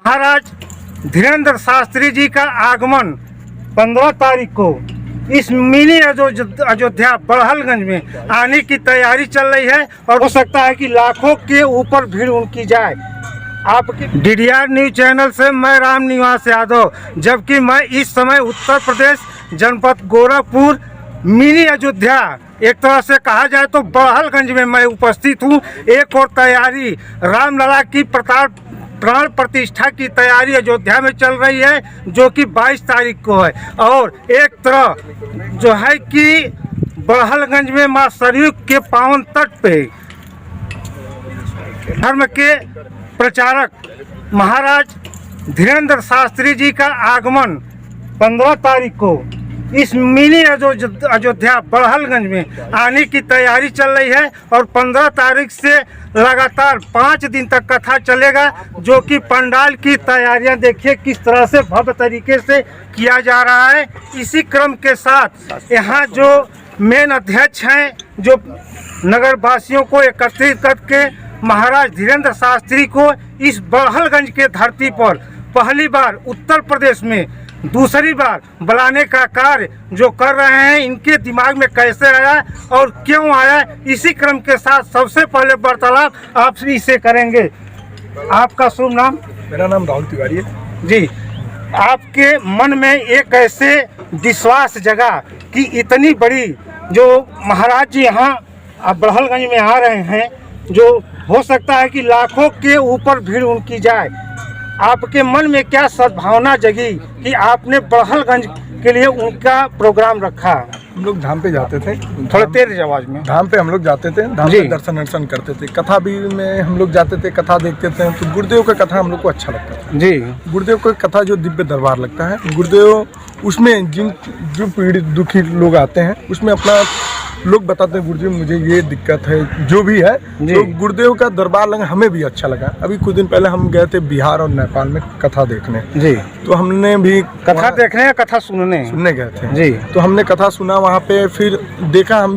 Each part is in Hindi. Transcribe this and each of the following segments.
महाराज धीरेन्द्र शास्त्री जी का आगमन 15 तारीख को इस मिनी अयोध्या बड़हलगंज में आने की तैयारी चल रही है और हो सकता है कि लाखों के ऊपर भीड़ उनकी जाए। आपके DDR न्यूज चैनल से मैं राम निवास यादव, जबकि मैं इस समय उत्तर प्रदेश जनपद गोरखपुर मिनी अयोध्या एक तरह से कहा जाए तो बड़हलगंज में मैं उपस्थित हूँ। एक और तैयारी रामलला की प्राण प्रतिष्ठा की तैयारी अयोध्या में चल रही है, जो कि 22 तारीख को है। और एक तरह जो है कि बड़हलगंज में मां सरयू के पावन तट पे धर्म के प्रचारक महाराज धीरेन्द्र शास्त्री जी का आगमन 15 तारीख को इस मिनी अयोध्या बड़हलगंज में आने की तैयारी चल रही है और 15 तारीख से लगातार 5 दिन तक कथा चलेगा, जो कि पंडाल की तैयारियां देखिए किस तरह से भव्य तरीके से किया जा रहा है। इसी क्रम के साथ यहाँ जो मेन अध्यक्ष हैं, जो नगर वासियों को एकत्रित करके महाराज धीरेन्द्र शास्त्री को इस बड़हलगंज के धरती पर पहली बार उत्तर प्रदेश में दूसरी बार बुलाने का कार्य जो कर रहे हैं, इनके दिमाग में कैसे आया और क्यों आया, इसी क्रम के साथ सबसे पहले वार्तालाप आपसे इसे करेंगे। आपका शुभ नाम? मेरा नाम राहुल तिवारी है जी। आपके मन में एक कैसे विश्वास जगा कि इतनी बड़ी जो महाराज जी यहाँ बड़हलगंज में आ रहे हैं, जो हो सकता है कि लाखों के ऊपर भीड़ उनकी जाए। आपके मन में क्या सद्भावना जगी कि आपने बड़हलगंज के लिए उनका प्रोग्राम रखा? हम लोग धाम पे जाते थे, थोड़ा तेज आवाज में। धाम पे हम लोग जाते थे, धाम पे दर्शन करते थे। कथा भी में हम लोग जाते थे, कथा देखते थे, तो गुरुदेव का कथा हम लोग को अच्छा लगता था जी। गुरुदेव का कथा जो दिव्य दरबार लगता है, गुरुदेव उसमें जो पीड़ित दुखी लोग आते हैं उसमें अपना लोग बताते हैं गुरुदेव मुझे ये दिक्कत है, जो भी है, तो गुरुदेव का दरबार लगा हमें भी अच्छा लगा। अभी कुछ दिन पहले हम गए थे बिहार और नेपाल में कथा देखने जी, तो हमने भी कथा देखने या कथा सुनने गए थे जी। तो हमने कथा सुना वहाँ पे, फिर देखा हम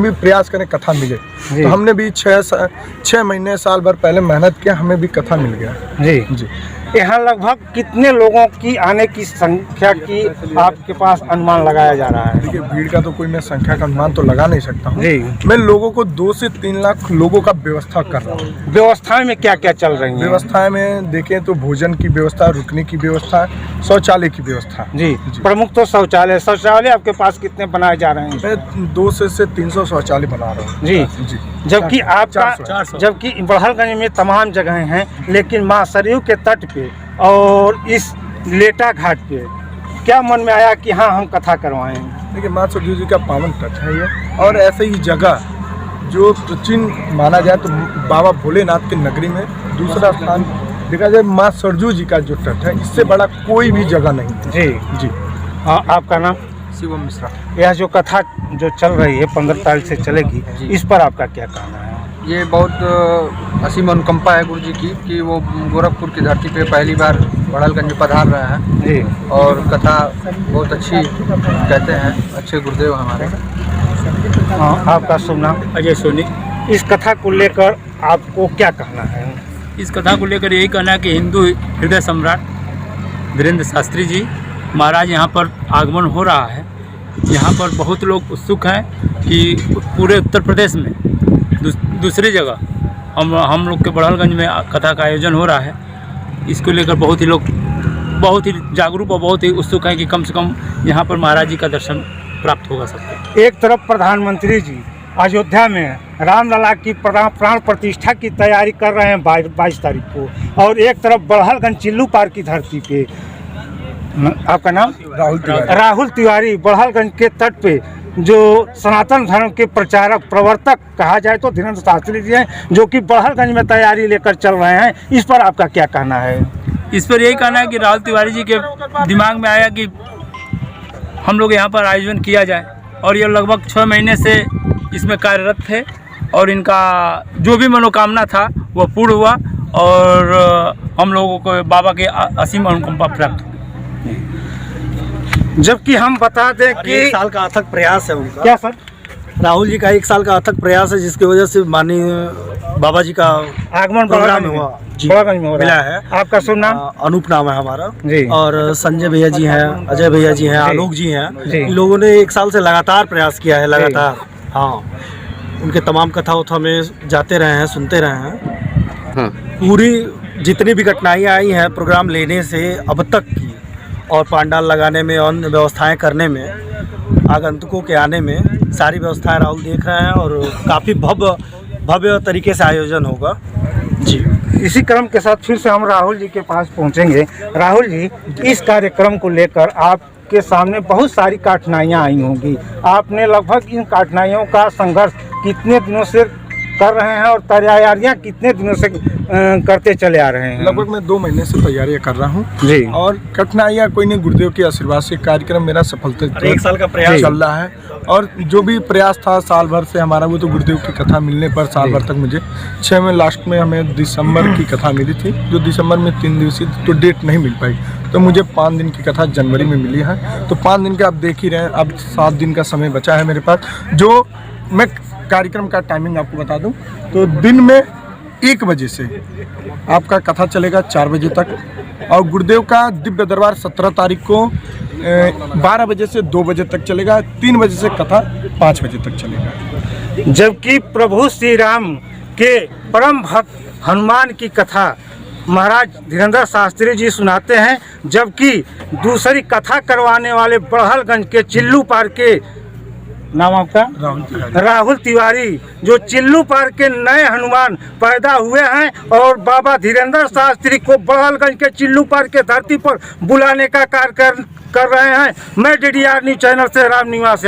भी प्रयास करें कथा मिले, तो हमने भी 6 महीने साल भर पहले मेहनत किया, हमें भी कथा मिल गया जी। यहाँ लगभग कितने लोगों की आने की संख्या की आपके पास अनुमान लगाया जा रहा है? देखिए भीड़ का तो कोई मैं संख्या का अनुमान तो लगा नहीं सकता हूँ, मैं लोगों को 2 से 3 लाख लोगों का व्यवस्था कर रहा हूँ। व्यवस्थाएं में क्या क्या चल रही है? व्यवस्थाएं में देखें तो भोजन की व्यवस्था, रुकने की व्यवस्था, शौचालय की व्यवस्था जी। प्रमुख तो शौचालय आपके पास कितने बनाए जा रहे हैं? मैं 200 से 300 शौचालय बना रहा हूँ जी। जबकि आपका जबकि बड़हलगंज में तमाम जगहें हैं, लेकिन मां सरयू के तट पे और इस लेटा घाट पे क्या मन में आया कि हाँ हम कथा करवाएं? देखिए मां सरयू जी का पावन तट है ये, और ऐसे ही जगह जो प्राचीन माना जाए तो बाबा भोलेनाथ की नगरी में दूसरा स्थान देखा जाए मां सरयू जी का जो तट है, इससे बड़ा कोई भी जगह नहीं जी। आपका नाम? शिवम मिश्रा। यह जो कथा जो चल रही है 15 तारीख से चलेगी, इस पर आपका क्या कहना है? ये बहुत असीम अनुकंपा है गुरु जी की कि वो गोरखपुर की धरती पे पहली बार बड़हलगंज में पधार रहा है जी। और कथा बहुत अच्छी कहते हैं, अच्छे गुरुदेव हमारे। आपका शुभ नाम? अजय सोनी। इस कथा को लेकर आपको क्या कहना है? इस कथा को लेकर यही कहना है कि हिंदू हृदय सम्राट धीरेन्द्र शास्त्री जी महाराज यहाँ पर आगमन हो रहा है। यहाँ पर बहुत लोग उत्सुक हैं कि पूरे उत्तर प्रदेश में दूसरी जगह हम लोग के बड़हलगंज में कथा का आयोजन हो रहा है। इसको लेकर बहुत ही लोग बहुत ही जागरूक और बहुत ही उत्सुक हैं कि कम से कम यहाँ पर महाराज जी का दर्शन प्राप्त होगा सबको। एक तरफ प्रधानमंत्री जी अयोध्या में रामलला की प्राण प्रतिष्ठा की तैयारी कर रहे हैं 22 तारीख को, और एक तरफ बड़हलगंज चिल्लू पार की धरती पे आपका नाम? राहुल तिवारी बड़हलगंज के तट पे जो सनातन धर्म के प्रचारक प्रवर्तक कहा जाए तो धीरेन्द्र शास्त्री जी हैं, जो कि बड़हलगंज में तैयारी लेकर चल रहे हैं। इस पर आपका क्या कहना है? इस पर यही कहना है कि राहुल तिवारी जी के दिमाग में आया कि हम लोग यहाँ पर आयोजन किया जाए, और ये लगभग 6 महीने से इसमें कार्यरत थे और इनका जो भी मनोकामना था वह पूर्ण हुआ और हम लोगों को बाबा के असीम अनुकंपा प्राप्त हुई। जबकि हम बता दें कि 1 साल का अथक प्रयास है उनका। क्या सर? राहुल जी का 1 साल का अथक प्रयास है, जिसकी वजह से माननीय बाबा जी का आगमन प्रोग्राम बड़हलगंज हुआ में जी, बड़हलगंज में हो मिला रहा है। आपका शुभ नाम? अनूप नाम है हमारा जी। और संजय भैया जी हैं, अजय भैया जी हैं, आलोक जी हैं। जी। इन लोगों ने 1 साल से लगातार प्रयास किया है, लगातार। हाँ, उनके तमाम कथा उथा में जाते रहे हैं, सुनते रहे हैं। पूरी जितनी भी कठिनाइयाँ आई हैं प्रोग्राम लेने से अब तक की, और पंडाल लगाने में और व्यवस्थाएं करने में, आगंतुकों के आने में, सारी व्यवस्थाएं राहुल देख रहे हैं और काफ़ी भव्य तरीके से आयोजन होगा जी। इसी क्रम के साथ फिर से हम राहुल जी के पास पहुंचेंगे। राहुल जी, इस कार्यक्रम को लेकर आपके सामने बहुत सारी कठिनाइयां आई होंगी। आपने लगभग इन कठिनाइयों का संघर्ष कितने दिनों से कर रहे हैं और तैयारियां कितने दिनों से करते चले आ रहे हैं? लगभग मैं 2 महीने से तैयारियां कर रहा हूं जी। और कठिनाइयां कोई नहीं, गुरुदेव के आशीर्वाद से कार्यक्रम मेरा सफलता 1 साल का प्रयास चल रहा है। और जो भी प्रयास था साल भर से हमारा, वो तो गुरुदेव की कथा मिलने पर साल भर तक मुझे 6 में लास्ट में हमें दिसंबर की कथा मिली थी, जो दिसंबर में 3 दिवसीय तो डेट नहीं मिल पाई, तो मुझे 5 दिन की कथा जनवरी में मिली है। तो 5 दिन का आप देख ही रहे हैं, अब 7 दिन का समय बचा है मेरे पास। जो मैं कार्यक्रम का टाइमिंग आपको बता दूं तो दिन में 1 बजे से आपका कथा चलेगा 4 बजे तक, और गुरुदेव का दिव्य दरबार 17 तारीख को 12 बजे से 2 बजे तक चलेगा। 3 बजे से कथा 5 बजे तक चलेगा। जबकि प्रभु श्री राम के परम भक्त हनुमान की कथा महाराज धीरेन्द्र शास्त्री जी सुनाते हैं, जबकि दूसरी कथा करवाने वाले बड़हलगंज के चिल्लू पार के, नाम आपका? राहुल तिवारी, जो चिल्लू पार के नए हनुमान पैदा हुए हैं और बाबा धीरेन्द्र शास्त्री को बड़हलगंज के चिल्लू पार के धरती पर बुलाने का कार्य कर रहे हैं। मैं DDR न्यूज़ चैनल से राम निवास।